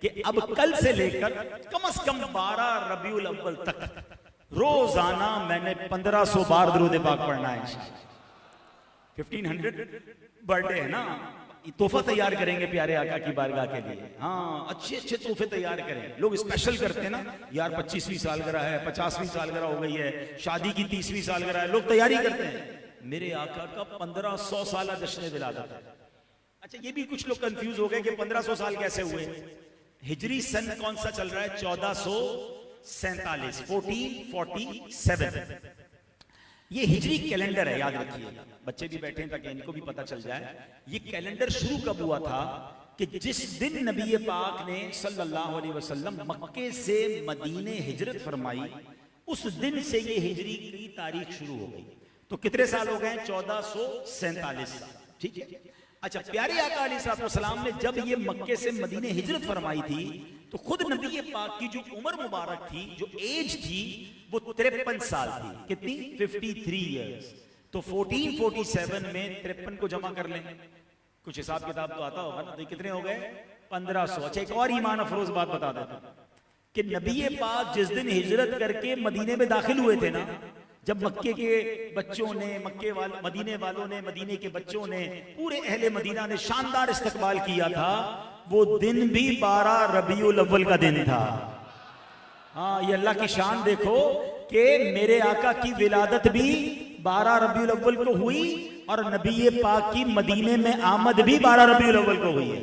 कि अब कल से लेकर कम से कम 12 रबीउल अव्वल तक रोजाना मैंने 1500 बार दुरूद पाक पढ़ना है। 1500 बर्थडे है ना, तोहफा तैयार करेंगे प्यारे आका की बारगाह के लिए। हाँ, अच्छे अच्छे तोहफे तैयार करें। लोग स्पेशल करते हैं ना यार, 25वीं सालगिरह है, 50वीं सालगिरह हो गई है, शादी की 30वीं सालगिरह है, लोग तैयारी करते हैं। मेरे आका का 1500 साल जश्न विलादत है। अच्छा, ये भी कुछ लोग कंफ्यूज हो गए कि 1500 साल कैसे हुए। हिजरी सन कौन सा चल रहा है? 1447, 1447। ये हिजरी कैलेंडर है, याद रखिएगा। बच्चे भी बैठे हैं ताकि इनको भी पता चल जाए। ये कैलेंडर शुरू कब हुआ था कि जिस दिन नबी पाक ने सल्लल्लाहु अलैहि वसल्लम मक्के से मदीने हिजरत फरमाई, उस दिन से ये हिजरी की तारीख शुरू हो गई। तो कितने साल हो गए? 1447 साल। ठीक है। अच्छा, प्यारे आका अलैहिस्सलाम ने जब ये मक्के से मदीने हिजरत फरमाई थी तो खुद नबी पाक की जो उम्र मुबारक थी, जो एज थी, वो 53 साल थी। कितनी? 53 इयर्स। तो 1447 में 53 को जमा कर लें, कुछ हिसाब किताब तो आता होगा ना। तो कितने हो गए? 1500। अच्छा, एक और ईमान अफरोज बात बता देता हूं कि नबी पाक जिस दिन हिजरत करके मदीने में दाखिल हुए थे ना, जब मक्के के बच्चों ने, मदीने वालों ने, मदीने के बच्चों ने, पूरे अहले मदीना ने शानदार इस्तकबाल किया था, वो दिन भी 12 रबीउल अव्वल का दिन था। हाँ, ये अल्लाह की शान देखो कि मेरे आका की विलादत भी 12 रबीउल अव्वल को हुई और नबी पाक की मदीने में आमद भी 12 रबीउल अव्वल को हुई है।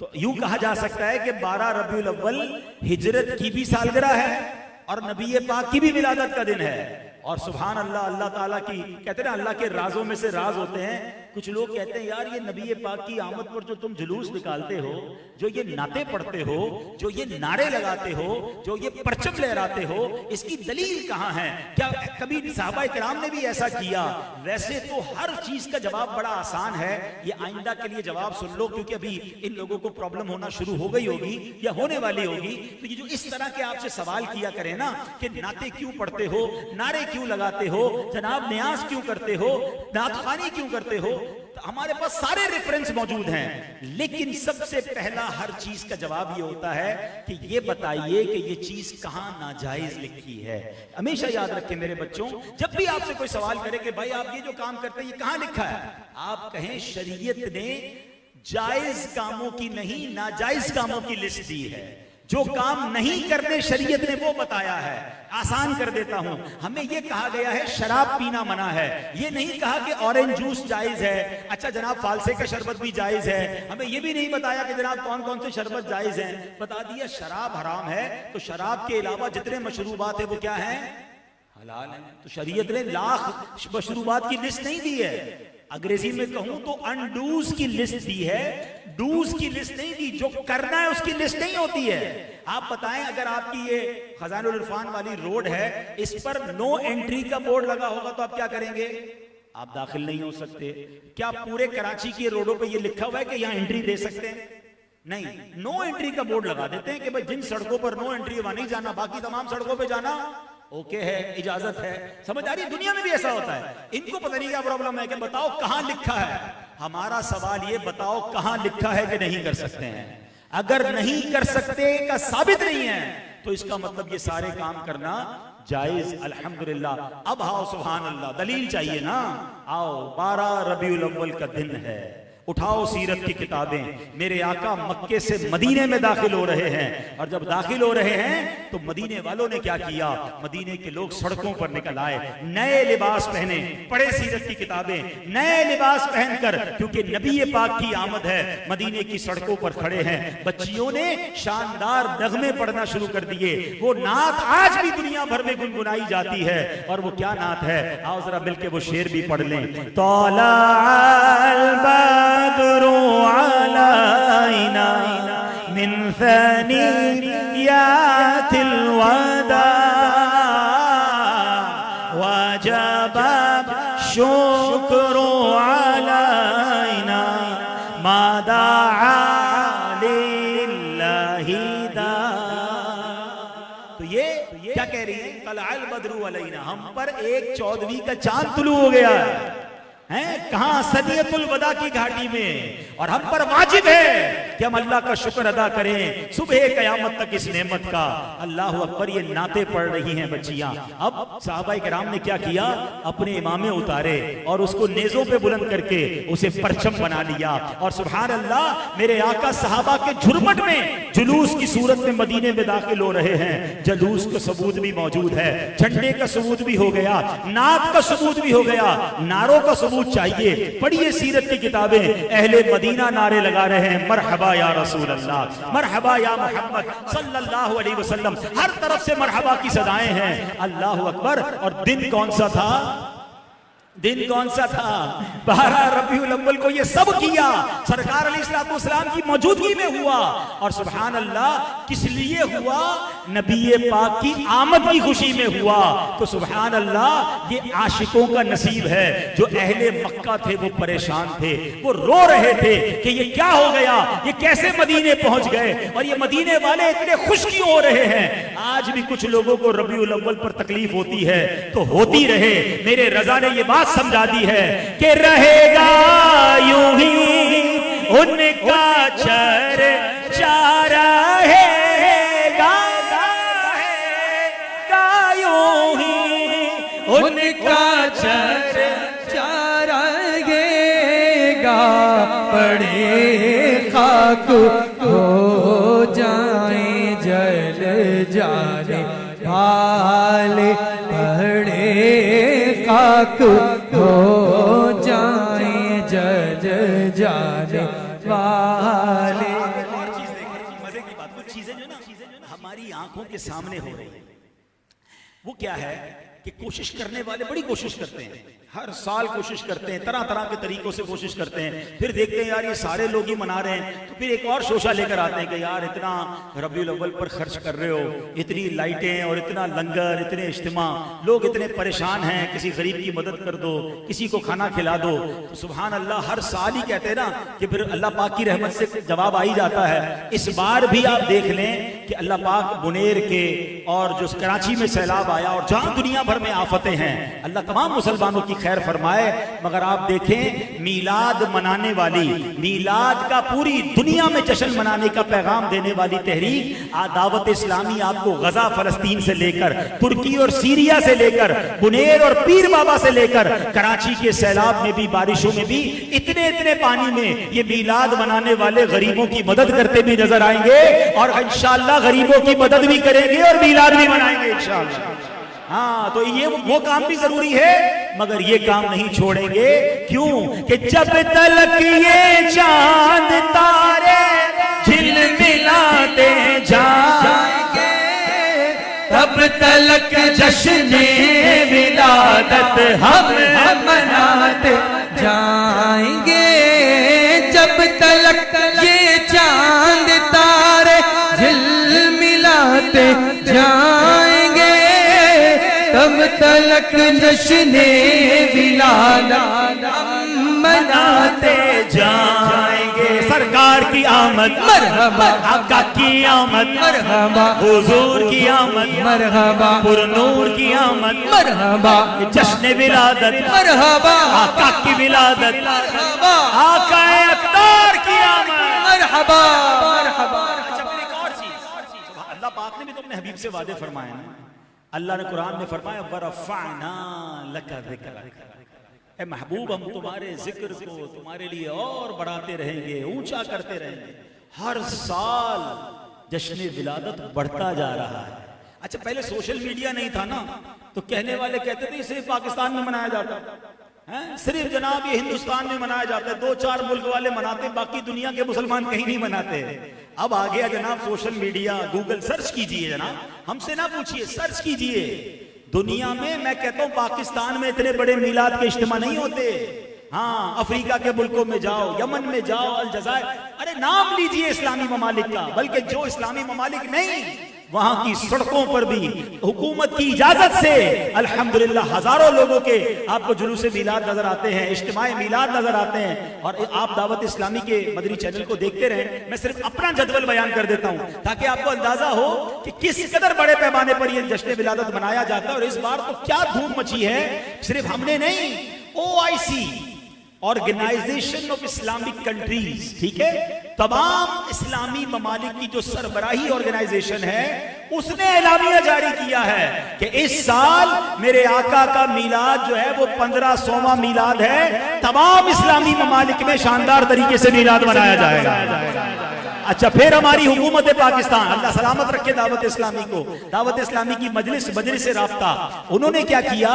तो यूं कहा जा सकता है कि 12 रबीउल अव्वल हिजरत की भी सालगिरह है और नबी पाक की भी विलादत का दिन है। और सुभान अल्लाह, अल्लाह ताला की, कहते हैं ना अल्लाह के राजों में से राज होते हैं। कुछ लोग कहते हैं यार ये नबी पाक की आमद पर जो तुम जुलूस निकालते हो, जो ये नाते पढ़ते हो, जो ये नारे लगाते हो, जो ये परचम लहराते हो, इसकी दलील कहाँ है? क्या कभी सहाबा किराम ने भी ऐसा किया? वैसे तो हर चीज का जवाब बड़ा आसान है। ये आइंदा के लिए जवाब सुन लो, क्योंकि अभी इन लोगों को प्रॉब्लम होना शुरू हो गई होगी या होने वाली होगी। तो ये जो इस तरह के आपसे सवाल किया करें ना कि नाते क्यों पढ़ते हो, नारे क्यों लगाते हो, जनाब न्याज क्यों करते हो, नातखानी क्यों करते हो, तो हमारे पास सारे रेफरेंस मौजूद हैं। लेकिन सबसे पहला हर चीज का जवाब ये होता है कि ये बताइए कि ये चीज कहां नाजायज लिखी है। हमेशा याद रखें मेरे बच्चों, जब भी आपसे कोई सवाल करे कि भाई आप ये जो काम करते हैं ये कहां लिखा है, आप कहें शरीयत ने जायज कामों की नहीं, नाजायज कामों की लिस्ट दी है। जो काम नहीं करने शरीयत ने वो बताया है। आसान कर देता हूं, हमें ये कहा गया है शराब पीना मना है, ये नहीं कहा कि ऑरेंज जूस जायज है। अच्छा जनाब, फालसे का शरबत भी जायज है। हमें ये भी नहीं बताया कि जनाब कौन कौन से शरबत जायज हैं। बता दिया शराब हराम है, तो शराब के अलावा जितने मशरूबात है वो क्या है? हलाल है। तो शरीयत ने लाख मशरूबात की लिस्ट नहीं दी है। अंग्रेजी में कहूं तो अनडूज की लिस्ट दी है, डूज की लिस्ट नहीं दी। जो करना है उसकी लिस्ट नहीं होती है। आप बताएं, अगर आपकी ये खजानुल इरफान वाली रोड है, इस पर नो एंट्री का बोर्ड लगा होगा तो आप क्या करेंगे? आप दाखिल नहीं हो सकते। क्या पूरे कराची की रोडों पे ये लिखा हुआ है कि यहां एंट्री दे सकते हैं? नहीं, नो एंट्री का बोर्ड लगा देते हैं कि भाई जिन सड़कों पर नो एंट्री वहां नहीं जाना, बाकी तमाम सड़कों पे जाना ओके है, इजाजत है। समझ आ रही है? दुनिया में भी ऐसा होता है। इनको पता नहीं क्या प्रॉब्लम है कि बताओ कहां लिखा है। हमारा सवाल ये, बताओ कहां लिखा है कि नहीं कर सकते हैं। अगर नहीं कर सकते का साबित नहीं है तो इसका मतलब ये सारे काम करना जायज। अल्हम्दुलिल्लाह। अब आओ, सुभान अल्लाह, दलील चाहिए ना। आओ, 12 रबीउल अव्वल का दिन है। उठाओ सीरत की किताबें। मेरे आका मक्के से मदीने में दाखिल हो रहे हैं, और जब दाखिल हो रहे हैं तो मदीने वालों ने क्या किया? मदीने के लोग सड़कों पर निकल आए, नए लिबास पहने, पढ़े सीरत की किताबें, नए लिबास पहनकर, क्योंकि नबी पाक की आमद है। मदीने की सड़कों पर खड़े हैं। बच्चियों ने शानदार नगमे पढ़ना शुरू कर दिए। वो नात आज भी दुनिया भर में गुनगुनाई जाती है। और वो क्या नात है? आओ जरा मिलके वो शेर भी पढ़ लें। तौला बदरु अलैना मिन सनियातिल वदा वजब शुक्र अलैना मादा लिल्लाहि दा। तो ये क्या कह रही है? तलअल बदरु अलैना, हम पर एक 14वीं का चांद तुलू हो गया है। कहां? सनियतुल वदा की घाटी में। और हम पर वाजिब है कि हम अल्लाह का शुक्र अदा करें सुबह कयामत तक इस नेमत का। अल्लाह अकबर, ये नाते पढ़ रही हैं बच्चियां। अब साहबाए किराम ने क्या किया, अपने इमामे उतारे और उसको नेज़ों पे बुलंद करके उसे परचम बना लिया। और सुभान अल्लाह, मेरे आका सहाबा के झुरमट में जुलूस की सूरत में मदीने में दाखिल हो रहे हैं। जुलूस का सबूत भी मौजूद है, झंडे का सबूत भी हो गया, नात का सबूत भी हो गया, नारों का सबूत चाहिए। पढ़िए सीरत की किताबें, अहले मदीना नारे लगा रहे हैं, मरहबा या रसूल अल्लाह, मरहबा या मोहम्मद सल्लल्लाहु अलैहि वसल्लम। हर तरफ से मरहबा की सदाएं हैं। अल्लाह अकबर। और दिन कौन सा था? दिन कौन सा था? 12 रबीउल अव्वल को ये सब किया सरकार अलैहिस्सलाम की मौजूदगी में हुआ। और सुभान अल्लाह, किस लिए हुआ? नबी पाक की आमद की खुशी में हुआ। तो सुभान अल्लाह, ये आशिकों का नसीब है। जो अहले मक्का थे वो परेशान थे, वो रो रहे थे कि ये क्या हो गया, ये कैसे मदीने पहुंच गए, और ये मदीने वाले इतने खुश क्यों हो रहे हैं। आज भी कुछ लोगों को रबीउल अव्वल पर तकलीफ होती है, तो होती रहे। मेरे रजा ने ये बात समझा दी है कि रहेगा यूं ही उनका चर्चा रहेगा, यूं ही उनका चर्चा रहेगा। पड़े खाक हो जाए जल जाने वाले, पड़े खाक हो जाए जल जाने वाले। और चीज देखें, मजे की बात, कुछ चीजें जो ना हमारी आंखों के सामने हो रही है। वो क्या है कि कोशिश करने वाले बड़ी कोशिश करते हैं, हर साल कोशिश करते हैं, तरह तरह के तरीकों से कोशिश करते हैं। फिर देखते हैं यार ये सारे लोग ही मना रहे हैं, तो फिर एक और शोशा लेकर आते हैं कि यार इतना रबीउल अव्वल पर खर्च कर रहे हो, इतनी लाइटें और इतना लंगर, इतने इज्तिमा, लोग इतने परेशान हैं, किसी गरीब की मदद कर दो, किसी को खाना खिला दो। तो सुभान अल्लाह, हर साल ही कहते हैं ना कि फिर अल्लाह पाक की रहमत से जवाब आ ही जाता है। इस बार भी आप देख लें कि अल्लाह पाक बुनेर के और जो कराची में सैलाब आया और जहां दुनिया भर में आफतें हैं, अल्लाह तमाम मुसलमानों की खैर फरमाए। मगर आप देखें, मीलाद मनाने वाली, मीलाद का पूरी दुनिया में जश्न मनाने का पैगाम देने वाली तहरीक दावत इस्लामी आपको गजा फलस्तीन से लेकर, तुर्की और सीरिया से लेकर, बुनेर और पीर बाबा से लेकर, कराची के सैलाब में भी, बारिशों में भी, इतने इतने पानी में ये मीलाद मनाने वाले गरीबों की मदद करते भी नजर आएंगे। और इंशाअल्लाह गरीबों की मदद भी करेंगे और मीलाद भी मनाएंगे इंशाअल्लाह। हाँ, तो ये वो काम भी जरूरी है, मगर ये काम नहीं छोड़ेंगे। क्यों? कि जब तलक ये चांद तारे झिलमिलाते जाएंगे, तब तलक जश्न विलादत हम मनाते जाएंगे। जब तलक ये चांद तारे झिलमिलाते जाएंगे, तब तलक जश्न विलादत मनाते जाएंगे। सरकार की आमद मरहबा, आका की आमद मरहबा, हुजूर की आमद मरहबा, पुरनूर की आमद मरहबा, जश्न विलादत मरहबा, आका की विलादत, मरहबा, आका अत्तार की आमद, मरहबा, मरहबा। अच्छा, फिर एक और चीज, अल्लाह पाक ने भी तो अपने हबीब से वादे फरमाए ना। अल्लाह ने कुरान में फरमाया, वरफ़अना लका ज़िक्रक, ए महबूब, हम तुम्हारे जिक्र को तुम्हारे लिए और बढ़ाते रहेंगे, ऊंचा करते रहेंगे। हर साल जश्न विलादत बढ़ता जा रहा है। अच्छा, पहले सोशल मीडिया नहीं था ना, तो कहने वाले कहते थे सिर्फ पाकिस्तान में मनाया जाता है, सिर्फ जनाब ये हिंदुस्तान में मनाया जाता है, 2-4 मुल्क वाले मनाते, बाकी दुनिया के मुसलमान कहीं नहीं मनाते। अब आ गया जनाब सोशल मीडिया, गूगल सर्च कीजिए जनाब, हमसे ना पूछिए, सर्च कीजिए। दुनिया में मैं कहता हूं पाकिस्तान में इतने बड़े मीलाद के इज्तिमा नहीं होते। हाँ, अफ्रीका के मुल्कों में जाओ, यमन में जाओ, अलजायर, अरे नाम लीजिए इस्लामी ममालिक का, बल्कि जो इस्लामी ममालिक नहीं, वहां की सड़कों पर भी हुकूमत की इजाजत से अल्हम्दुलिल्लाह हजारों लोगों के आपको जुलूस मीलाद नजर आते हैं, इज्तिमाए मीलाद नजर आते हैं। और आप दावत इस्लामी के मदरी चैनल को देखते रहें। मैं सिर्फ अपना जदवल बयान कर देता हूं ताकि आपको अंदाजा हो कि किस कदर बड़े पैमाने पर यह जश्न विलादत मनाया जाता है। और इस बार तो क्या धूम मची है, सिर्फ हमने नहीं, OIC organisation of Islamic countries, ठीक है, तमाम इस्लामी ममालिक की जो सरबराही ऑर्गेनाइजेशन है, उसने एलामिया जारी किया है कि इस साल मेरे आका का मीलाद जो है वो 1500वां मीलाद है। तमाम इस्लामी ममालिक में शानदार तरीके से मीलाद मनाया जाएगा। अच्छा, फिर हमारी हुकूमत पाकिस्तान, अल्लाह सलामत रखे दावत इस्लामी को, दावत इस्लामी की मजलिस राब्ता, उन्होंने क्या किया,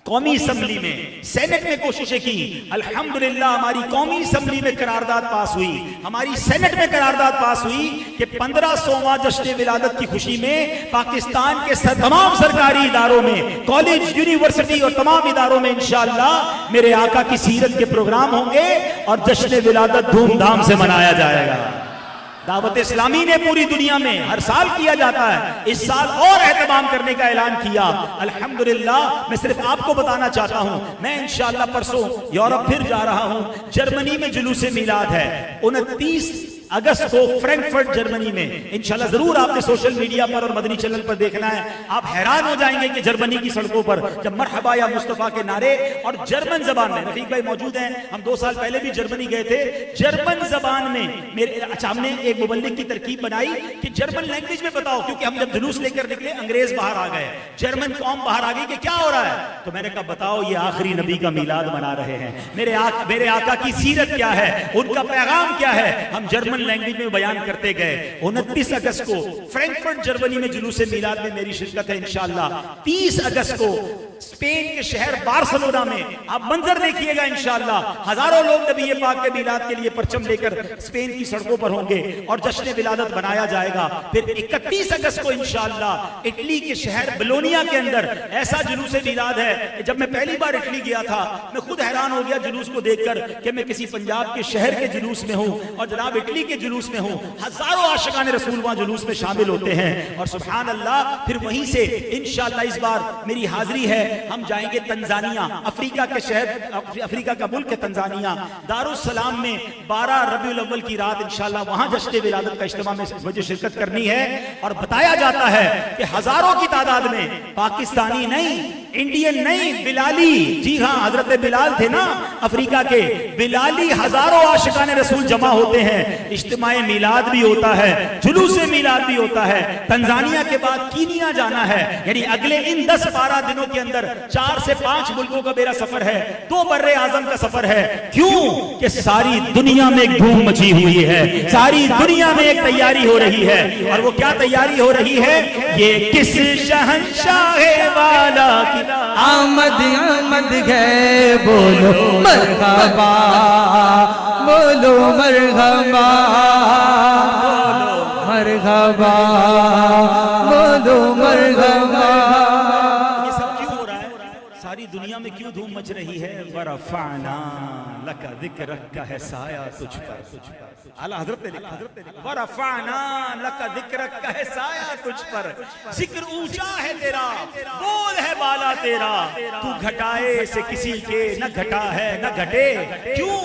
कौमी असम्बली में, सेनेट में कोशिशें की। अल्हम्दुलिल्लाह हमारी कौमी असम्बली में करारदाद पास हुई, हमारी सेनेट में करारदाद पास हुई कि 1500वां जश्न विलादत की खुशी में पाकिस्तान के तमाम सरकारी इदारों में, कॉलेज, यूनिवर्सिटी और तमाम इदारों में इंशाअल्लाह मेरे आका की सीरत के प्रोग्राम होंगे और जश्न विलादत धूमधाम से मनाया जाएगा। दावत इस्लामी ने पूरी दुनिया में हर साल किया जाता है, इस साल और एहतमाम करने का ऐलान किया। अल्हम्दुलिल्लाह, मैं सिर्फ आपको बताना चाहता हूं, मैं इंशाअल्लाह परसों यूरोप फिर जा रहा हूं। जर्मनी में जुलूसे मिलाद है 29 अगस्त को फ्रैंकफर्ट जर्मनी में। इंशाल्लाह जरूर आपने सोशल मीडिया पर और मदनी चैनल पर देखना है। आप हैरान हो जाएंगे कि जर्मनी की सड़कों पर जब मरहबा या मुस्तफा के नारे और जर्मन जबान में, रफीक भाई मौजूद हैं, हम 2 साल पहले भी जर्मनी गए थे, जर्मन जबान में मेरे अच्छा हमने एक मुबल्लिग की तरकीब बनाई कि जर्मन लैंग्वेज में बताओ, क्योंकि हम जब जुलूस लेकर निकले अंग्रेज बाहर आ गए, जर्मन कौम बाहर आ गई कि क्या हो रहा है। तो मैंने कहा बताओ ये आखिरी नबी का मीलाद मना रहे हैं, मेरे आका की सीरत क्या है, उनका पैगाम क्या है, हम जर्मन लैंग्वेज में बयान करते गए। 29 अगस्त को फ्रैंकफर्ट जर्मनी में जुलूसे मिलाद में मेरी शिरकत है इंशाअल्लाह। 30 अगस्त को स्पेन के शहर बार्सिलोना में आप मंजर देखिएगा इंशाअल्लाह, हजारों लोग नबी पाक के मिलाद के लिए परचम लेकर स्पेन की सड़कों पर होंगे और जश्न विलादत बनाया जाएगा। फिर 31 अगस्त को इंशाअल्लाह इटली के शहर बोलोनिया के अंदर ऐसा जुलूसे मिलाद है कि जब मैं पहली बार इटली गया था मैं खुद हैरान हो गया जुलूस को देखकर कि मैं किसी पंजाब के शहर के जुलूस में हूं और जनाब इटली के जुलूस में हूं। हजारों आशिकाने रसूल वहां जुलूस में शामिल होते हैं और सुभान अल्लाह। फिर वहीं से इंशाअल्लाह इस बार मेरी हाजिरी है, हम जाएंगे तंजानिया, अफ्रीका के शहर, अफ्रीका का मुल्क है तंजानिया, दारुस्सलाम में 12 रबीउल अव्वल की रात इंशाअल्लाह वहां जश्न विलादत का इज्तिमा में मुझे शिरकत करनी है। और बताया जाता है कि हजारों की तादाद में पाकिस्तानी नहीं, इंडियन नहीं, बिलाली, जी हाँ हजरत बिलाल थे ना अफ्रीका के, बिलाली हजारों आशिकाने रसूल जमा होते हैं। इज्तिमाए मिलाद भी होता है, जुलूसे मिलाद भी होता है। तंजानिया के बाद कीनिया जाना है, यानी अगले इन 10-12 दिनों के अंदर 4 से 5 मुल्कों का मेरा सफर है, 2 बर्रे आजम का सफर है। क्यों कि सारी दुनिया में एक धूम मची हुई है, सारी दुनिया में एक तैयारी हो रही है। और वो क्या तैयारी हो रही है, ये किस शहंशाह वाला की आमद आमद है, बोलो मरहबा, बोलो मरहबा, मरहबा, बोलो मरहबा। ये सब क्यों हो रहा है, सारी दुनिया में क्यों धूम मच रही है। वरफ़अना लका ज़िक्रक का है साया तुझ पर, आला हजरत ने लिखा, वरफ़अना लका ज़िक्रक का है साया तुझ पर, जिक्र ऊंचा है तेरा, बोल है बाला तेरा, तू घटाए से किसी के न घटा है न घटे, क्यों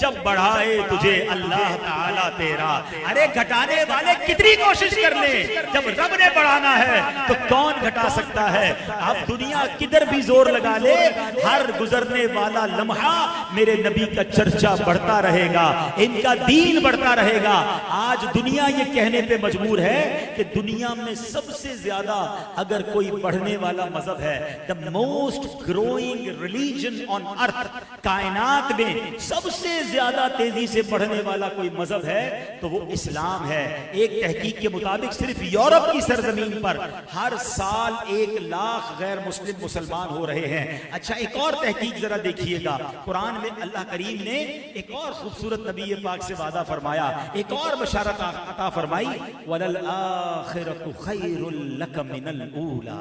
जब बढ़ाए तुझे अल्लाह ताला तेरा। अरे घटाने वाले कितनी कोशिश कर ले, जब रब ने बढ़ाना है तो कौन घटा सकता है। अब दुनिया किधर भी जोर लगा ले, हर गुजरने वाला लम्हा मेरे नबी का चर्चा बढ़ता रहेगा, इनका दीन बढ़ता रहेगा। आज दुनिया ये कहने पे मजबूर है कि दुनिया में सबसे ज्यादा अगर कोई बढ़ने वाला मजहब है, the most growing religion on earth, कायनात में सबसे ज्यादा तेजी से बढ़ने वाला कोई मजहब है तो वो इस्लाम है। एक तहकीक के मुताबिक सिर्फ यूरोप की सरजमीन पर हर साल 1 लाख गैर मुस्लिम मुसलमान हो रहे हैं। अच्छा, एक और तहकीक जरा देखिएगा, कुरान में अल्लाह करीम ने एक और खूबसूरत नबी पाक से वादा फरमाया, एक और बशारत अता फरमाई, वलल आखिरतु खैरुल लक मिनल ऊला।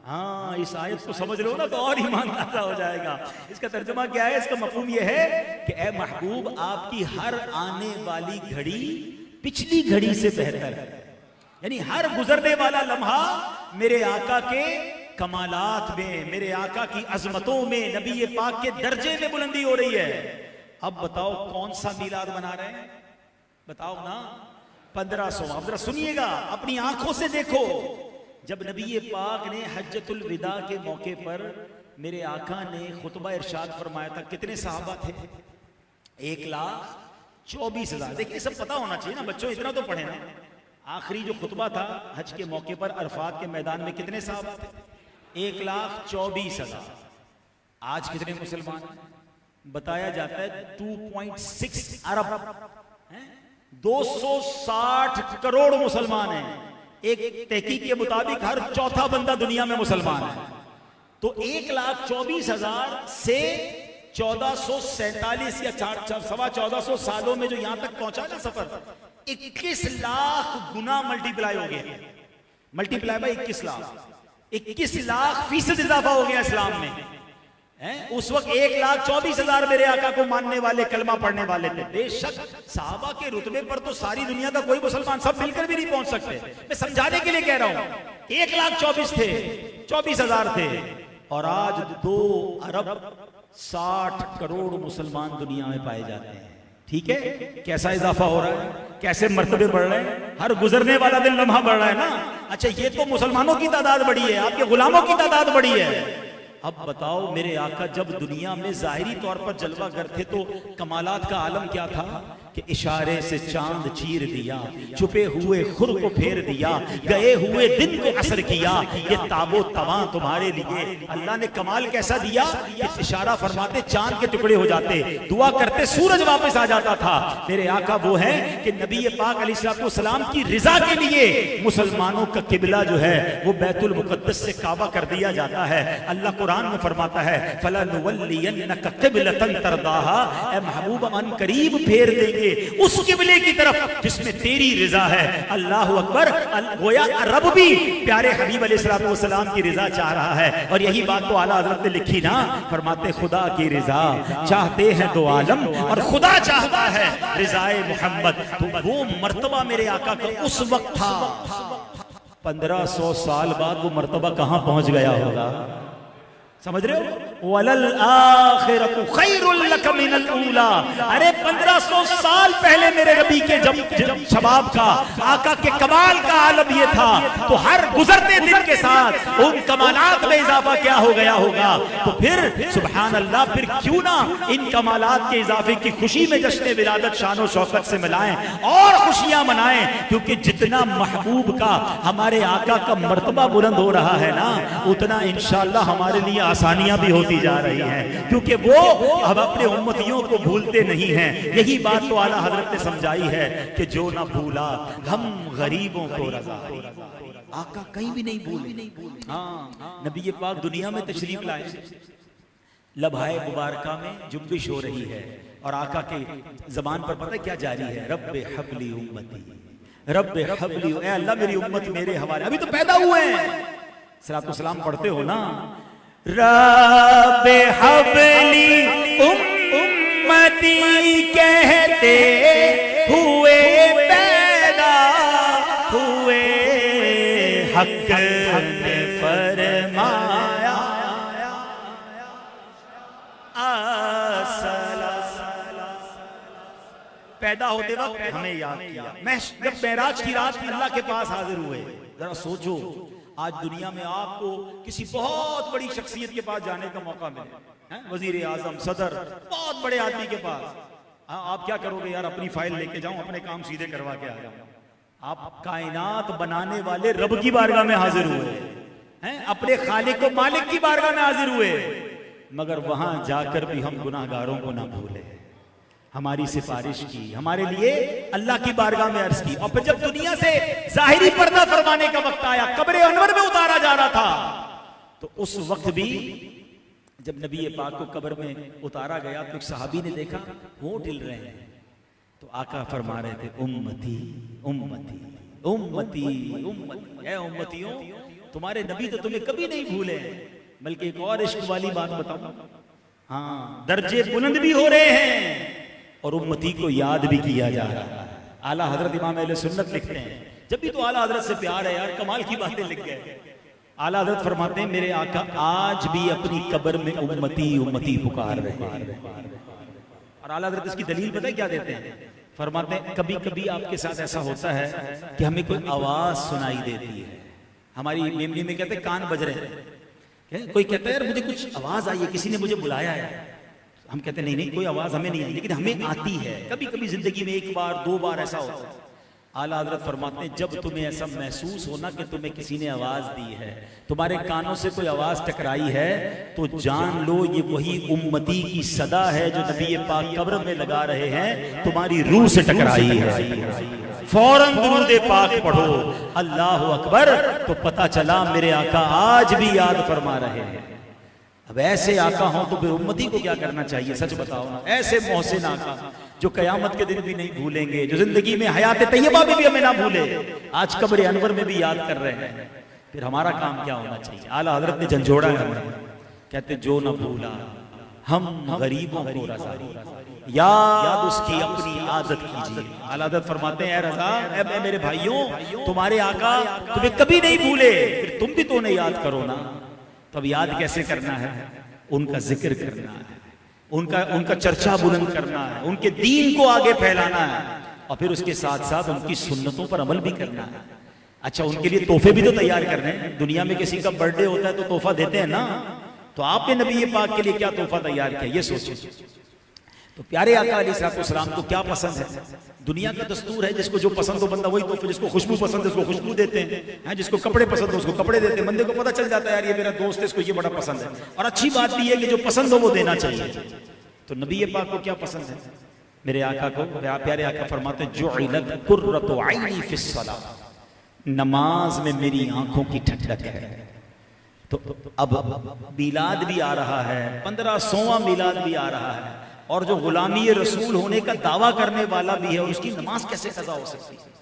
हाँ, इस आयत को समझ लो ना तो और ईमान ताज़ा हो जाएगा। इसका तर्जुमा क्या है, इसका मफहूम यह है कि ए महबूब आपकी हर आने वाली घड़ी पिछली घड़ी से बेहतर है, यानी हर गुजरने वाला लम्हा मेरे आका के कमालात में, मेरे आका की अजमतों में, नबी पाक के दर्जे में बुलंदी हो रही है। अब बताओ कौन सा मिलाद मना रहे हैं, बताओ ना, 1500। अब जरा सुनिएगा, अपनी आंखों से देखो, जब नबी पाक ने हज्जतुल विदा के मौके पर मेरे आका ने खुतबा इरशाद फरमाया था, कितने सहाबा थे? 1,24,000। देखिए सब पता होना चाहिए ना बच्चों, इतना तो पढ़े ना। आखिरी जो खुतबा था हज के मौके पर अरफात के मैदान में, कितने सहाबा थे? 1,24,000। आज कितने मुसलमान हैं? बताया जाता है 2.6 अरब, 260 करोड़ मुसलमान हैं। एक तहकीक के मुताबिक हर चौथा बंदा दुनिया में मुसलमान है। तो 1,24,000 से 1447 या 1450 सालों में जो यहां तक पहुंचा ना सफर, 21 लाख गुना मल्टीप्लाई हो गया। मल्टीप्लाई बाय 21 लाख, 21 लाख फीसद इजाफा हो गया इस्लाम में। उस वक्त 1,24,000 मेरे आका को मानने वाले, कलमा पढ़ने वाले थे। बेशक साहबा के रुतबे पर तो सारी दुनिया का कोई मुसलमान सब मिलकर भी नहीं पहुंच सकते। मैं समझाने के लिए कह रहा हूं, 1,24,000 थे, 24,000 थे, और आज 2 अरब 60 करोड़ मुसलमान दुनिया में पाए जाते हैं। ठीक है, कैसा इजाफा हो रहा है, कैसे मर्तबे बढ़ रहे हैं, हर गुजरने वाला दिन लम्हा बढ़ रहा है ना। अच्छा, ये तो मुसलमानों की तादाद बढ़ी है, आपके गुलामों की तादाद बढ़ी है। अब बताओ, मेरे आका जब दुनिया में जाहिरी तौर पर जलवागर थे तो कमालात का आलम क्या था कि इशारे से चांद चीर दिया, छुपे हुए खुर को फेर दिया, गए हुए दिन को असर किया, ये ताबो तवा तुम्हारे लिए। अल्लाह ने कमाल कैसा दिया कि इशारा फरमाते चांद के टुकड़े हो जाते, दुआ करते सूरज वापस आ जाता था। मेरे आका वो है कि नबी पाक अलैहिस्सलाम की रिजा के लिए मुसलमानों का किबला जो है वो बैतुल मुकद्दस से काबा कर दिया जाता है। अल्लाह कुरान में फरमाता है, फलनुवल्लियन्नका क़िबलतन तरदाहा, ए महबूब अन करीब फेर देंगे उस किबले की तरफ जिसमें तेरी रिजा है। अल्लाह अकबर। गोया रब भी प्यारे हबीब अलैहिस्सलाम की रिजा चाह रहा है। और यही बात तो आला हज़रत ने लिखी ना, फरमाते खुदा की रिजा चाहते हैं दो आलम और खुदा चाहता है रिजाए मोहम्मद। तो वो मर्तबा मेरे आका का उस वक्त था, 1500 साल बाद वो मर्तबा कहां पहुंच गया होगा, समझ रहे हो? वलल आखिरतु खैरुल लक मिनल ऊला। अरे 1500 साल पहले मेरे नबी के जब शबाब का, आका के कमाल का आलम ये था, तो हर गुजरते दिन के साथ उन कमालात में इजाफा क्या हो गया होगा। तो फिर सुभान अल्लाह, फिर क्यों ना इन कमालात के इजाफे की खुशी में जश्न विलादत शान शौकत से मिलाएं और खुशियां मनाएं, क्योंकि जितना महबूब का, हमारे आका का मर्तबा बुलंद हो रहा है ना, उतना इंशाअल्लाह हमारे लिए आसानियां भी होती जा रही हैं, क्योंकि वो अब अपने उम्मतियों को भूलते नहीं हैं। यही बात तो आला हजरत ने समझाई है कि जो ना भूला हम गरीबों को रजा। आका कहीं भी नहीं भूले। हाँ, नबी पाक दुनिया में तशरीफ लाए, लम्हाए मुबारका में जुम्बिश हो रही है और आका के जबान पर पता क्या जारी है, रब्बे हबली उम्मती, रब्बे हबली, ए अल्लाह मेरी उम्मत मेरे हवाले। अभी तो पैदा हुए हैं, सलातो सलाम पढ़ते हो ना, रब्बे हबली उम्मती कहते हुए पैदा हुए, हक ने फरमाया पैदा होते वक्त हमें याद किया। मैं जब मेराज की रात अल्लाह के पास हाजिर हुए, जरा सोचो आज दुनिया में आपको किसी बहुत बड़ी शख्सियत के पास जाने का मौका मिले, वजीर आजम, सदर, बहुत बड़े आदमी के पास, आप क्या करोगे यार, अपनी फाइल लेके जाऊं, अपने काम सीधे करवा के आ जाऊं। आप कायनात बनाने वाले रब की बारगाह में हाजिर हुए हैं, अपने खालिक को मालिक की बारगाह में हाजिर हुए, मगर वहां जाकर भी हम गुनाहगारों को ना भूले, हमारी सिफारिश की, हमारे लिए अल्लाह की बारगाह में अर्ज की। और फिर जब दुनिया से जाहिरी पर्दा फरमाने का वक्त आया, कब्र अनवर में उतारा जा रहा था, तो उस वक्त भी जब नबी पाक को कब्र में उतारा गया तो एक सहाबी ने देखा होंठ हिल रहे हैं, तो आका फरमा रहे थे, उम्मती उम्मती उम्मती उम्मती, ऐ उम्मतियों, तुम्हारे नबी तो तुम्हें कभी नहीं भूले। बल्कि एक और इश्क वाली बात बताऊं, हाँ, दर्जे बुलंद भी हो रहे हैं और उम्मती को याद भी किया जा रहा है। आला हजरत इमाम अहले सुन्नत लिखते हैं, जब भी तो आला हजरत से प्यार है यार, कमाल की बातें लिख गए। आला हजरत फरमाते हैं, मेरे आका आज भी अपनी कब्र में उम्मती उम्मती पुकार रहे हैं। और आला हजरत इसकी दलील पता है क्या देते हैं, फरमाते हैं कभी कभी आपके साथ ऐसा होता है कि हमें कोई आवाज सुनाई देती है, हमारी मेमोरी में कहते हैं कान बज रहे हैं, कोई कहता है यार मुझे कुछ आवाज आई है, किसी ने मुझे बुलाया है, हम कहते हैं नहीं नहीं कोई आवाज हमें नहीं आई, लेकिन हमें आती है। कभी कभी जिंदगी में एक बार दो बार ऐसा होता है। आला हज़रत फरमाते हैं जब तुम्हें ऐसा महसूस होना कि तुम्हें किसी ने आवाज दी है, तुम्हारे कानों से कोई आवाज टकराई है, तो जान लो ये वही उम्मती की सदा है जो नबी पाक कब्र में लगा रहे हैं, तुम्हारी रूह से टकराई है। फौरन दुरूद पाक पढ़ो, अल्लाह अकबर, तो पता चला मेरे आका आज भी याद फरमा रहे हैं। अब ऐसे आका हो तो फिर उम्मती को क्या करना चाहिए, सच बताओ ना। ऐसे मोहसिन आका जो कयामत के दिन भी नहीं भूलेंगे, जो जिंदगी में हयात तैयबा में भी हमें ना भूले, आज कब्र अनवर में भी याद कर रहे हैं, फिर हमारा काम क्या होना चाहिए। आला हजरत ने झंझोड़ा है हमें, कहते जो न भूला हम गरीबों को रजा, याद उसकी अपनी आदत कीजिए। आला हजरत फरमाते हैं रजा, ऐ मेरे भाइयों, तुम्हारे आका तुम्हें कभी नहीं भूले, फिर तुम भी तो उन्हें याद करो ना। तब याद कैसे करना है, उनका जिक्र करना है, उनका चर्चा बुलंद करना है, उनके दीन को आगे फैलाना है, और फिर उसके साथ साथ उनकी सुन्नतों पर अमल भी करना है। अच्छा, उनके लिए तोहफे भी तो तैयार करने हैं। दुनिया में किसी का बर्थडे होता है तो तोहफा देते हैं ना, तो आपने नबी पाक के लिए क्या तोहफा तैयार किया, ये सोचिए। तो प्यारे आका अलैहिस्सलाम को क्या पसंद है? दुनिया का दस्तूर है जिसको जो पसंद हो बंदा वही तोहफे, जिसको खुशबू पसंद है उसको खुशबू देते हैं, जिसको कपड़े पसंद हो उसको कपड़े देते हैं। बंदे को पता चल जाता है यार ये मेरा दोस्त है, इसको ये बड़ा पसंद है। और अच्छी बात भी है कि जो पसंद हो वो देना चाहिए। तो नबी पाक को क्या पसंद है? मेरे आका को प्यारे आका फरमाते जुइलत कुर्रतु ऐनी फिस सलाह, नमाज में मेरी आंखों की ठंडक है। तो अब मिलाद भी आ रहा है, 1500वां मिलाद भी आ रहा है, और जो गुलामी रसूल होने का दावा करने वाला भी है, और उसकी नमाज कैसे कज़ा हो सकती है?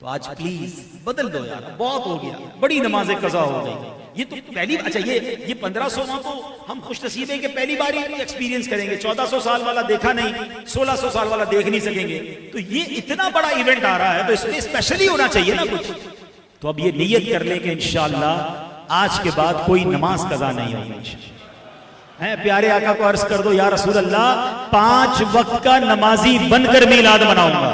तो आज प्लीज बदल दो यार, बहुत हो गया, बड़ी नमाजें कज़ा हो गई। ये तो पहली, अच्छा ये 1500वां तो हम खुशनसीब है कि पहली बार ही एक्सपीरियंस करेंगे। 1400 साल वाला देखा नहीं, 1600 साल वाला देख नहीं सकेंगे। तो ये इतना बड़ा इवेंट आ रहा है तो इसमें स्पेशली होना चाहिए ना कुछ। तो अब ये नियत कर ले कि इंशाअल्लाह आज के बाद कोई नमाज कज़ा नहीं होगी। है प्यारे आका को अर्ज कर दो, या रसूल अल्लाह 5 वक्त का नमाजी बनकर मिलाद मनाऊंगा।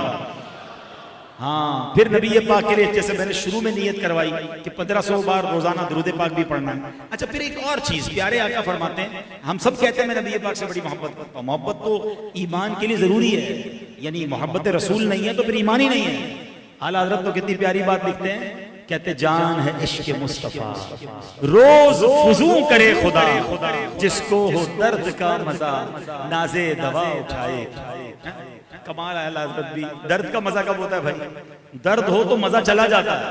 हाँ, फिर नबी पाक के लिए जैसे मैंने शुरू में नियत करवाई कि 1500 बार रोजाना दुरूद पाक भी पढ़ना है। अच्छा, फिर एक और चीज प्यारे आका फरमाते हैं, हम सब कहते हैं मैं नबी पाक से बड़ी मोहब्बत करता हूं। मोहब्बत तो ईमान के लिए जरूरी है, यानी मोहब्बत रसूल नहीं है तो फिर ईमान ही नहीं है। आला हज़रत तो कितनी प्यारी बात लिखते हैं, कहते जान है इश्क़ मुस्तफा, रोज फुजू करे खुदा, जिसको हो दर्द का मजा नाज़े दवा उठाए। कमाल है हज़रत भी, दर्द का मजा कब होता है भाई? दर्द हो तो मजा चला जाता है।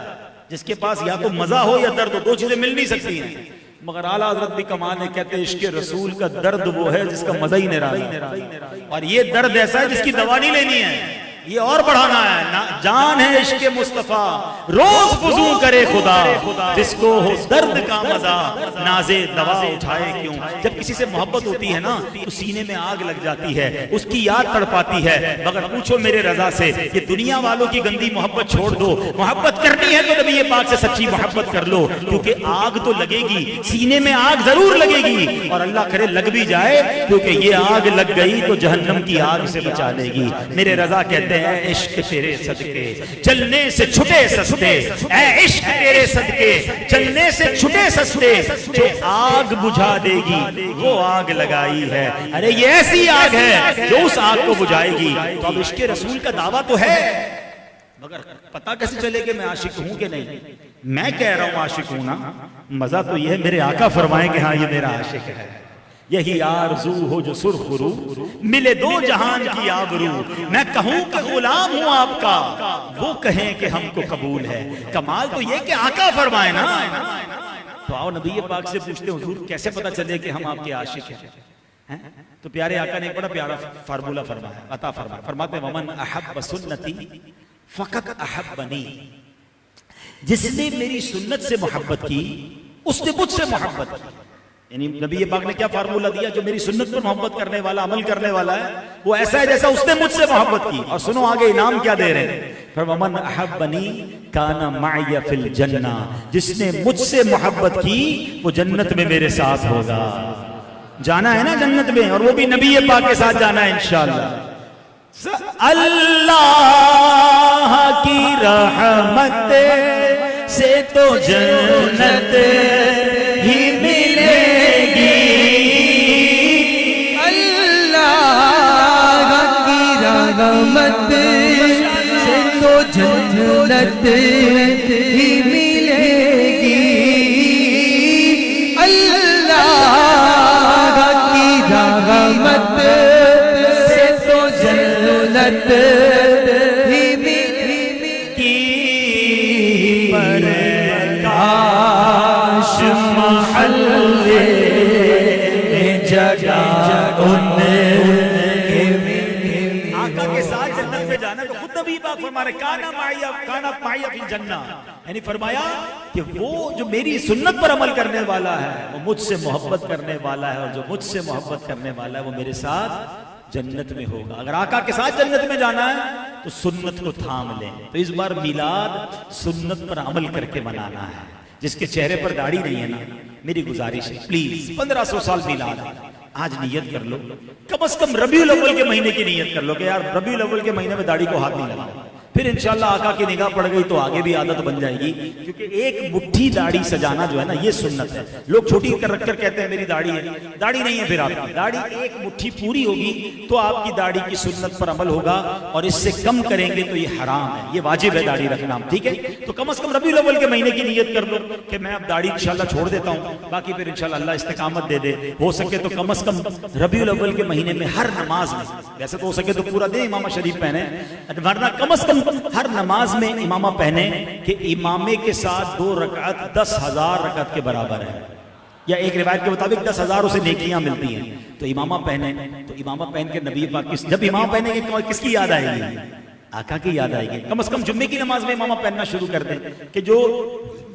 जिसके पास या तो मजा हो या दर्द हो, दो चीजें मिल नहीं सकती हैं। मगर आला हज़रत भी कमाल है, कहते हैं इश्क़ रसूल का दर्द वो है जिसका मजा ही निराला, और ये दर्द ऐसा है जिसकी दवा नहीं लेनी है, ये और बढ़ाना है ना। जान है इश्क़ मुस्तफा, रोज फुजू करे खुदा, जिसको हो दर्द का मजा नाज़े दवा उठाए क्यों। जब किसी से मोहब्बत होती है ना तो सीने में आग लग जाती है, उसकी याद तड़पाती है। मगर पूछो मेरे रजा से, ये दुनिया वालों की गंदी मोहब्बत छोड़ दो, मोहब्बत करनी है तो नबी पाक से सच्ची मोहब्बत कर लो, क्योंकि आग तो लगेगी, सीने में आग जरूर लगेगी, और अल्लाह करे लग भी जाए, क्योंकि ये आग लग गई तो जहन्नम की आग से बचा लेगी। मेरे रजा कहते इश्क तेरे सदके चलने से छुटे सस्ते, ऐ इश्क तेरे सदके चलने से छुटे सस्ते, जो आग बुझा देगी वो आग लगाई है। अरे ये ऐसी आग है जो उस आग को बुझाएगी। तो अब इश्क रसूल का दावा तो है, मगर पता कैसे चले कि मैं आशिक हूं कि नहीं? मैं कह रहा हूं आशिक हूं ना, मजा तो यह है मेरे आका फरमाए कि हाँ ये मेरा आशिक है। यही आरज़ू हो जो सुरखरू, मिले दो जहान की आबरू, मैं कहूं कि गुलाम हूं आपका, वो कहें कि हमको कबूल है। कमाल तो ये कि आका फरमाए ना। तो आओ नबी पाक से पूछते हुजूर कैसे पता चले कि हम आपके आशिक हैं? तो प्यारे आका ने एक बड़ा प्यारा फार्मूला फरमाया, अता फरमाया। फरमाते वमन अहब्ब सुन्नती फकत अहब्बनी, जिसने मेरी सुन्नत से मोहब्बत की उसने मुझसे मोहब्बत की। यानी नबी पाक ने क्या फार्मूला दिया, जो मेरी सुन्नत पर मोहब्बत करने वाला, अमल करने वाला है, वो ऐसा है जैसा उसने मुझसे मोहब्बत की। और सुनो आगे इनाम क्या दे रहे हैं, फिर वमन अहब्बनी काना माइया फिल जन्ना, जिसने मुझसे मोहब्बत की वो जन्नत में मेरे साथ होगा। जाना है ना जन्नत में, और वो भी नबी पाक के साथ जाना है इंशाअल्लाह। अल्लाह की रहमत से तो जन्नत ही मिले रहमत से तो जन्नत ही मिलेगी, अल्लाह की रहमत से तो जन्नत ही मिलेगी। पर काश महल्ले जगा आका के साथ जन्नत में जाना, तो खुद नबी पाक फरमा रहे काना माया फिल जन्ना, यानी फरमाया कि वो जो मेरी सुन्नत पर अमल करने वाला है वो मुझसे मोहब्बत करने वाला है, और जो मुझसे मोहब्बत करने वाला है वो मेरे साथ जन्नत में होगा। अगर आका के साथ जन्नत में जाना है तो सुन्नत को थाम लें। तो इस बार मिलाद सुन्नत पर अमल करके मनाना है। जिसके चेहरे पर दाढ़ी नहीं है ना, मेरी गुजारिश है प्लीज 1500 साल मिलाद आज नियत कर लो, कम से कम रबीउल अव्वल के महीने की नियत कर लो कि यार रबीउल अव्वल के महीने में दाढ़ी को हाथ नहीं लगाओ। फिर इंशाल्लाह आका की निगाह पड़ गई तो आगे भी आदत बन जाएगी, क्योंकि एक मुट्ठी दाढ़ी सजाना जो है ना ये सुन्नत है। लोग छोटी कर रखकर कहते हैं मेरी दाढ़ी है, दाढ़ी नहीं है। फिर आपकी दाढ़ी एक मुट्ठी पूरी होगी तो आपकी दाढ़ी की सुन्नत पर अमल होगा, और इससे कम करेंगे तो ये हराम है, ये वाजिब है दाढ़ी रखना, ठीक है। तो कम से कम रबीउल अव्वल के महीने की नियत कर लो कि मैं अब दाढ़ी इंशाल्लाह छोड़ देता हूँ, बाकी फिर इंशाल्लाह अल्लाह इस्तिकामत दे दे। हो सके तो कम से कम रबीउल अव्वल के महीने में हर नमाज में, वैसे तो हो सके तो पूरा दिन इमामा शरीफ पहने, वरना कम से कम हर नमाज में इमामा पहने कि इमामे के साथ 2 रकात 10,000 रकात के बराबर है, या एक रिवायत के मुताबिक 10,000 उसे नेकियां मिलती हैं। तो इमामा पहने, तो इमामा पहन के नबी पाक जब इमामा पहनेंगे किसकी याद आएगी? आका की याद आएगी। कम से कम जुम्मे की नमाज में इमामा पहनना शुरू कर दें कि जो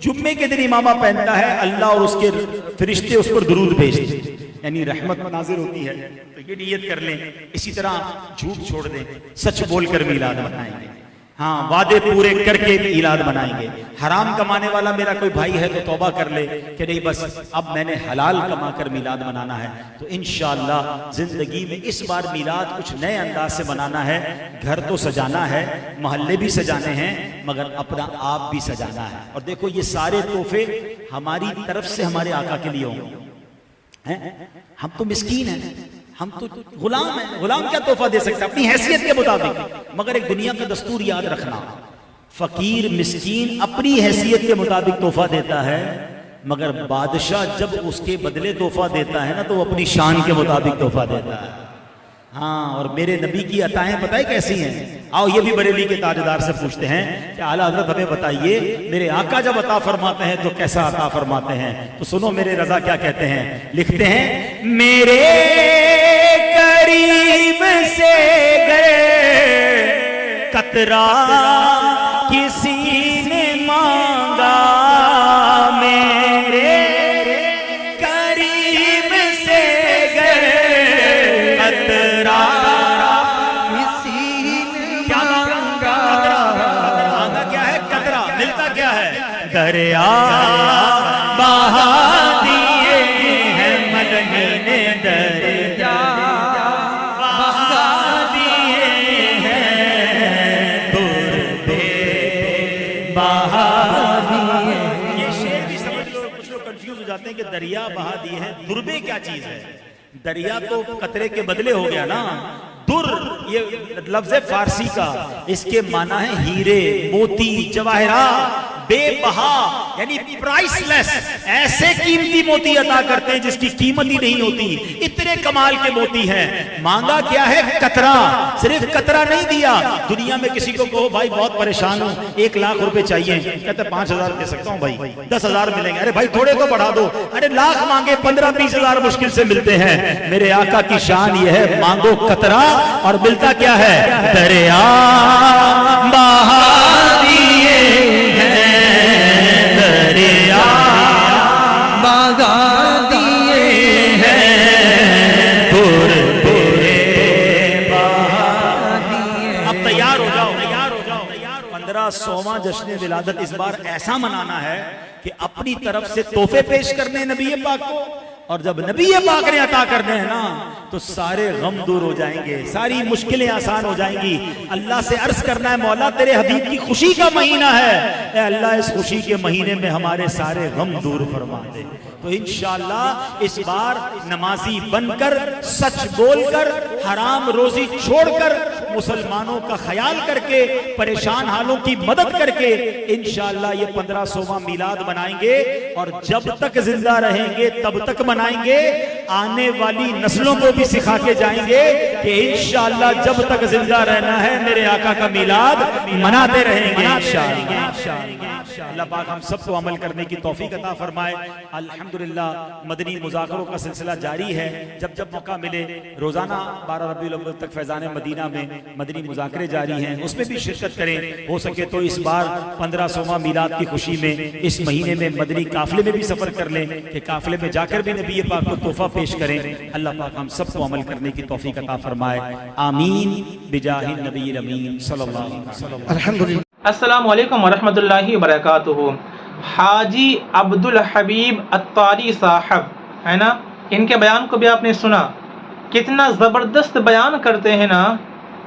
जुम्मे के दिन इमामा पहनता है अल्लाह और उसके फरिश्ते उस पर दुरूद भेजते, यानी रहमत नाजिल होती है। तो ये नियत कर लें। इसी तरह झूठ छोड़ दें, सच बोलकर मिलाद मनाएंगे। हाँ, वादे पूरे करके मिलाद मनाएंगे। हराम कमाने वाला मेरा कोई भाई है तो तौबा कर ले कि नहीं बस अब मैंने हलाल कमाकर मिलाद मनाना है। तो इंशाअल्लाह जिंदगी में इस बार मिलाद कुछ नए अंदाज से मनाना है। घर तो सजाना है, मोहल्ले भी सजाने हैं, मगर अपना आप भी सजाना है। और देखो ये सारे तोहफे हमारी तरफ से हमारे आका के लिए होंगे। हम तो मिस्कीन हैं, हम तो गुलाम हैं। गुलाम क्या तोहफा दे सकता है? अपनी हैसियत के मुताबिक। मगर एक दुनिया का दस्तूर याद रखना, फकीर मिस्कीन अपनी हैसियत के मुताबिक तोहफा देता है, मगर बादशाह जब उसके बदले तोहफा देता है ना तो वो अपनी शान के मुताबिक तोहफा देता है। हाँ, और मेरे नबी की अताएं पता है कैसी हैं? आओ ये भी बरेली के ताजदार से पूछते हैं कि आला हज़रत हमें बताइए मेरे आका जब अता फरमाते हैं तो कैसा अता फरमाते हैं? तो सुनो मेरे रजा क्या कहते हैं, लिखते हैं मेरे करीब से गए कतरा किसी ने मांगा, मेरे करीब से गए कतरा किसी ने क्या मांगा? मांगा क्या है? कतरा। मिलता क्या है? दरिया बहा दिए हैं मदनी ने, दरिया बहा दिए हैं दुर्बे बहा दिए। ये शेर भी समझ लो, कुछ लोग कंफ्यूज हो जाते हैं कि दरिया बहा दिए हैं, दुर्बे क्या चीज है? दरिया तो कतरे के बदले हो गया ना। दुर ये लफ्ज फारसी का, इसके माना है हीरे, मोती, जवाहरात, बेबहा यानी प्राइसलेस। ऐसे कीमती मोती अता करते हैं जिसकी कीमत ही नहीं होती, इतने कमाल के मोती हैं। मांगा क्या है? कतरा। सिर्फ कतरा नहीं दिया। दुनिया में किसी को कहो भाई बहुत परेशान हूं, 1 लाख रुपए चाहिए, कहते 5,000 दे सकता हूं भाई, 10,000 मिलेंगे। अरे भाई थोड़े तो बढ़ा दो। अरे लाख मांगे 15-20 हजार मुश्किल से मिलते हैं। मेरे आका की शान यह है, मांगो कतरा और मिलता क्या है? दरिया बहा दिए हैं, दरिया बहा दिए हैं, अब तैयार हो जाओ, तैयार हो जाओ। 1500वां जश्न विलादत इस बार ऐसा मनाना है कि अपनी तरफ से तोहफे पेश करने नबी पाक को, और जब नबी पाक ने अता करने हैं ना तो सारे गम दूर हो जाएंगे, सारी मुश्किलें आसान हो जाएंगी। अल्लाह से अर्ज करना है मौला तेरे हबीब की खुशी का महीना है, ए अल्लाह इस खुशी के महीने में हमारे सारे गम दूर फरमा दे। तो इंशाअल्लाह इस बार नमाजी बनकर, सच बोलकर, हराम रोजी छोड़कर मुसलमानों का ख्याल करके, परेशान हालों की मदद करके इंशाअल्लाह ये 1500वां मीलाद मनाएंगे और जब तक जिंदा रहेंगे तब तक मनाएंगे। आने वाली नस्लों को भी सिखा के जाएंगे कि इंशाअल्लाह जब तक जिंदा रहना है मेरे आका का मीलाद मनाते रहेंगे इंशाअल्लाह। अल्लाह पाक हम सबको अमल करने की तौफीक अता फरमाए। अल्हम्दुलिल्लाह मदनी मुज़ाकरों का सिलसिला जारी है। जब जब मौका मिले रोजाना 12 रबीउल अव्वल तक फैज़ान मदीना में मदनी मुज़ाकरे जारी हैं, उसमें भी शिरकत करें। हो सके तो इस बार 1500वां मीलाद की खुशी में इस महीने में मदनी काफिले में भी सफर कर लें कि काफिले में जाकर भी नबी पाक को तोहफा पेश करें। अल्लाह पाक हम सबको अमल करने की तौफीक अता फरमाए। आमीन बिजाहि नबील अमीन सल्लल्लाहु अलैहि वसल्लम। अल्हम्दुलिल्लाह। अस्सलामु अलैकुम वरहमतुल्लाहि वबरकातुहू। हाजी अब्दुल हबीब अत्तारी साहब है ना, इनके बयान को भी आपने सुना। कितना ज़बरदस्त बयान करते हैं ना,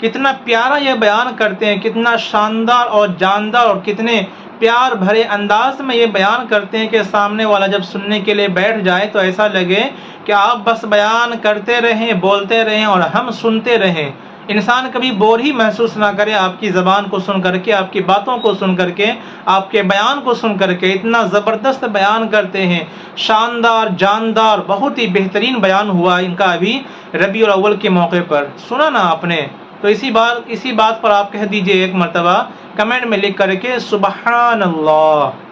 कितना प्यारा ये बयान करते हैं, कितना शानदार और जानदार और कितने प्यार भरे अंदाज में ये बयान करते हैं कि सामने वाला जब सुनने के लिए बैठ जाए तो ऐसा लगे कि आप बस बयान करते रहें, बोलते रहें और हम सुनते रहें। इंसान कभी बोर ही महसूस ना करे आपकी ज़बान को सुन करके, आपकी बातों को सुन करके, आपके बयान को सुन करके। इतना ज़बरदस्त बयान करते हैं, शानदार, जानदार, बहुत ही बेहतरीन बयान हुआ इनका अभी रबीउल अव्वल के मौके पर। सुना ना आपने? तो इसी बात पर आप कह दीजिए एक मरतबा कमेंट में लिख करके सुबहान अल्लाह।